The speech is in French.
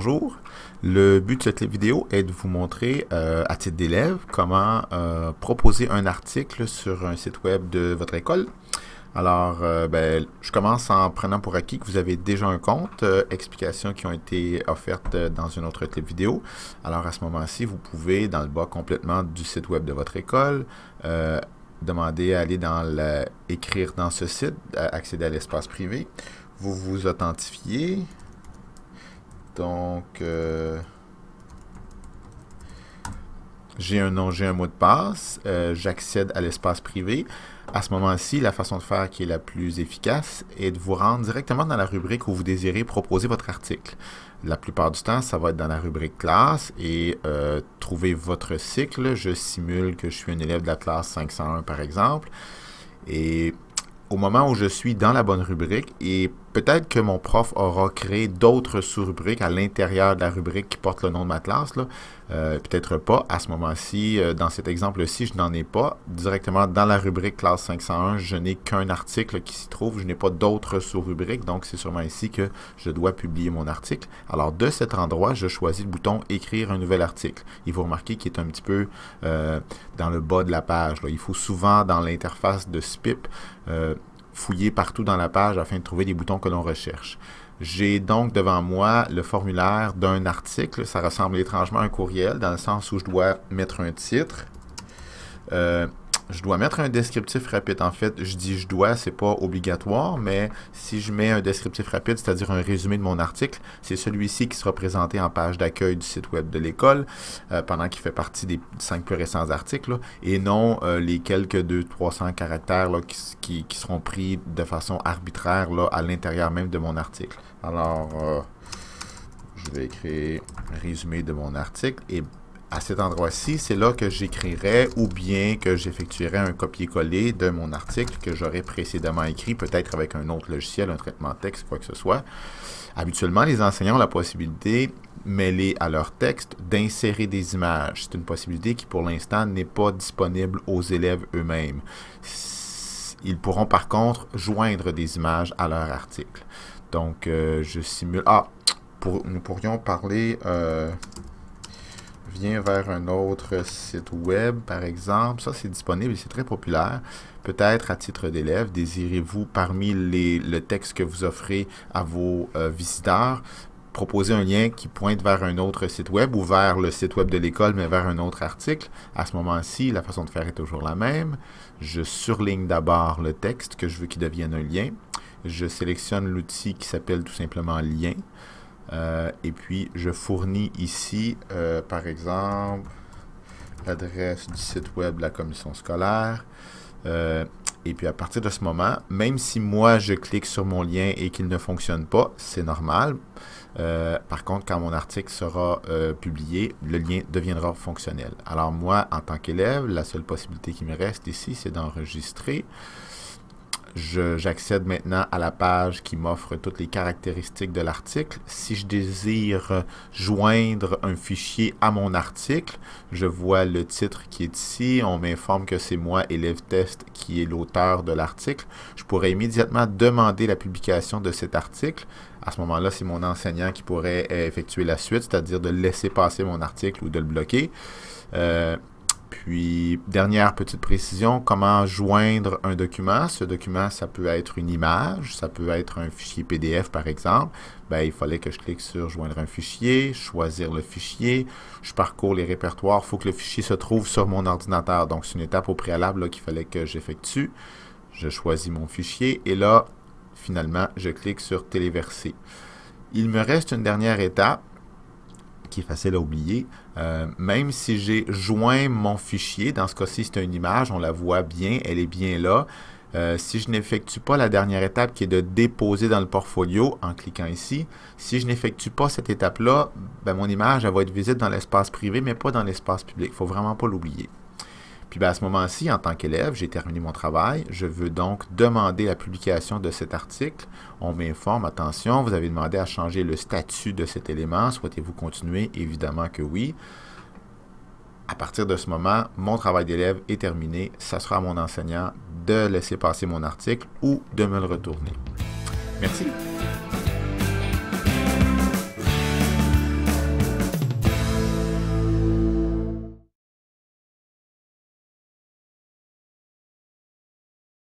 bonjour. Le but de cette vidéo est de vous montrer, à titre d'élève, comment proposer un article sur un site web de votre école. Alors, je commence en prenant pour acquis que vous avez déjà un compte, explications qui ont été offertes dans une autre clip vidéo. Alors, à ce moment-ci, vous pouvez, dans le bas complètement du site web de votre école, demander à aller écrire dans ce site, accéder à l'espace privé. Vous vous authentifiez. Donc, j'ai un nom, j'ai un mot de passe, j'accède à l'espace privé. À ce moment-ci, la façon de faire qui est la plus efficace est de vous rendre directement dans la rubrique où vous désirez proposer votre article. La plupart du temps, ça va être dans la rubrique classe et trouver votre cycle. Je simule que je suis un élève de la classe 501 par exemple. Et au moment où je suis dans la bonne rubrique, et peut-être que mon prof aura créé d'autres sous-rubriques à l'intérieur de la rubrique qui porte le nom de ma classe, peut-être pas. À ce moment-ci, dans cet exemple-ci, je n'en ai pas. Directement dans la rubrique classe 501, je n'ai qu'un article qui s'y trouve. Je n'ai pas d'autres sous-rubriques, donc c'est sûrement ici que je dois publier mon article. Alors, de cet endroit, je choisis le bouton « Écrire un nouvel article ». Il faut remarquer qu'il est un petit peu dans le bas de la page. Il faut souvent, dans l'interface de SPIP, fouiller partout dans la page afin de trouver des boutons que l'on recherche. J'ai donc devant moi le formulaire d'un article. Ça ressemble étrangement à un courriel dans le sens où je dois mettre un titre. Je dois mettre un descriptif rapide. En fait, je dis je dois, c'est pas obligatoire, mais si je mets un descriptif rapide, c'est-à-dire un résumé de mon article, c'est celui-ci qui sera présenté en page d'accueil du site web de l'école, pendant qu'il fait partie des 5 plus récents articles, là, et non les quelques 200-300 caractères là, qui seront pris de façon arbitraire là, à l'intérieur même de mon article. Alors, je vais écrire résumé de mon article et à cet endroit-ci, c'est là que j'écrirai ou bien que j'effectuerai un copier-coller de mon article que j'aurais précédemment écrit, peut-être avec un autre logiciel, un traitement de texte, quoi que ce soit. Habituellement, les enseignants ont la possibilité, mêlée à leur texte, d'insérer des images. C'est une possibilité qui, pour l'instant, n'est pas disponible aux élèves eux-mêmes. Ils pourront, par contre, joindre des images à leur article. Donc, je simule... nous pourrions parler... Viens vers un autre site web, par exemple. Ça, c'est disponible et c'est très populaire. Peut-être à titre d'élève, désirez-vous, parmi le texte que vous offrez à vos visiteurs, proposer un lien qui pointe vers un autre site web ou vers le site web de l'école, mais vers un autre article. À ce moment-ci, la façon de faire est toujours la même. Je surligne d'abord le texte que je veux qu'il devienne un lien. Je sélectionne l'outil qui s'appelle tout simplement « Lien ». Et puis, je fournis ici, par exemple, l'adresse du site web de la commission scolaire. Et puis, à partir de ce moment, même si moi, je clique sur mon lien et qu'il ne fonctionne pas, c'est normal. Par contre, quand mon article sera publié, le lien deviendra fonctionnel. Alors moi, en tant qu'élève, la seule possibilité qui me reste ici, c'est d'enregistrer. J'accède maintenant à la page qui m'offre toutes les caractéristiques de l'article. Si je désire joindre un fichier à mon article, je vois le titre qui est ici. On m'informe que c'est moi, élève test, qui est l'auteur de l'article. Je pourrais immédiatement demander la publication de cet article. À ce moment-là, c'est mon enseignant qui pourrait effectuer la suite, c'est-à-dire de laisser passer mon article ou de le bloquer. Puis, dernière petite précision, comment joindre un document. Ce document, ça peut être une image, ça peut être un fichier PDF par exemple. Il fallait que je clique sur « Joindre un fichier », choisir le fichier. Je parcours les répertoires. Il faut que le fichier se trouve sur mon ordinateur. Donc, c'est une étape au préalable qu'il fallait que j'effectue. Je choisis mon fichier et là, finalement, je clique sur « Téléverser ». Il me reste une dernière étape qui est facile à oublier. Même si j'ai joint mon fichier, dans ce cas-ci, c'est une image, on la voit bien, elle est bien là. Si je n'effectue pas la dernière étape qui est de déposer dans le portfolio en cliquant ici, si je n'effectue pas cette étape-là, mon image elle va être visible dans l'espace privé, mais pas dans l'espace public. Il ne faut vraiment pas l'oublier. Puis à ce moment-ci, en tant qu'élève, j'ai terminé mon travail. Je veux donc demander la publication de cet article. On m'informe, attention, vous avez demandé à changer le statut de cet élément. Souhaitez-vous continuer? Évidemment que oui. À partir de ce moment, mon travail d'élève est terminé. Ça sera à mon enseignant de laisser passer mon article ou de me le retourner. Merci.